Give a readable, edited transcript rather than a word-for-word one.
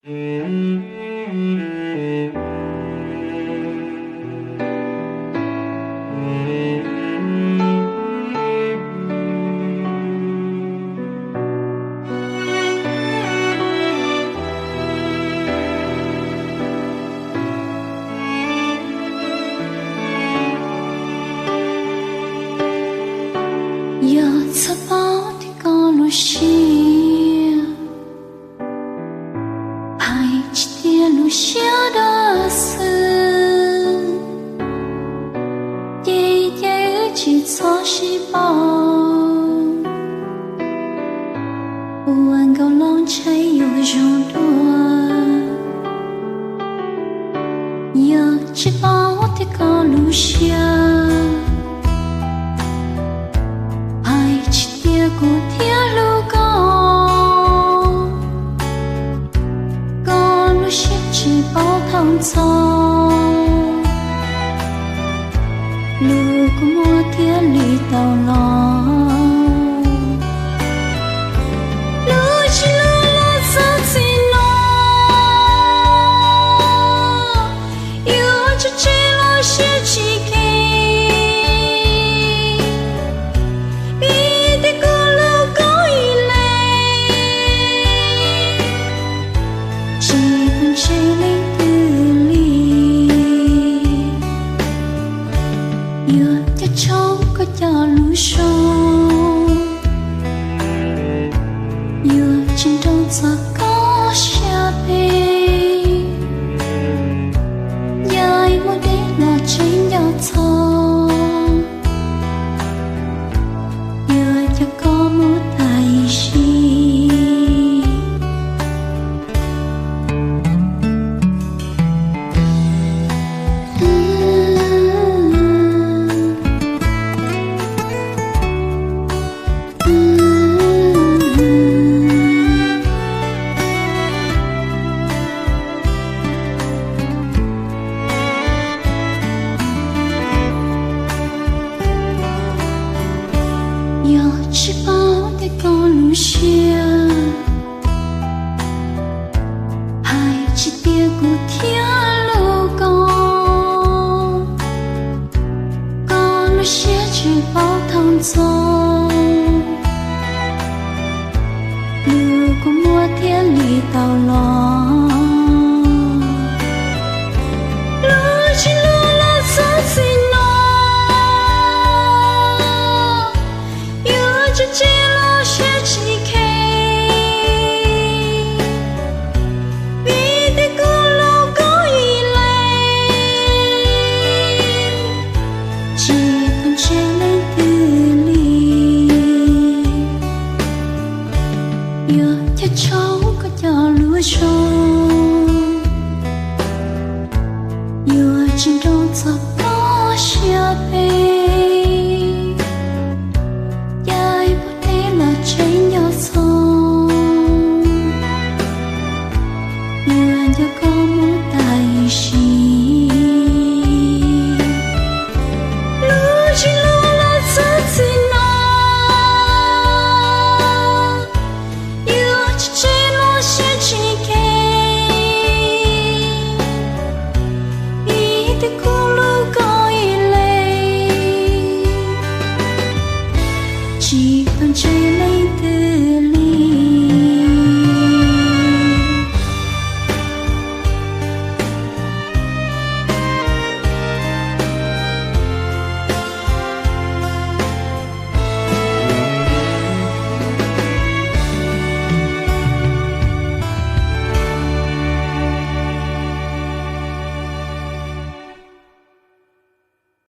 有次包的高路线，排起铁路下的丝，一点日记错细胞，不问高浪才有容多，有次包的高路线。古铁路高，高路线只包汤草，路过摩天里到老，路去路了走起路，有着起落写起开。có cho lũ sâu yêu trên trong giấc có xa bê dài một đêm là trên nhau thơ yêu cho có một tài gì有翅膀的公路线，还是跌过铁路高，公路线只包汤走，路过摩天里到老。có cho lúa sâu yêu trên trong giấc có xa bê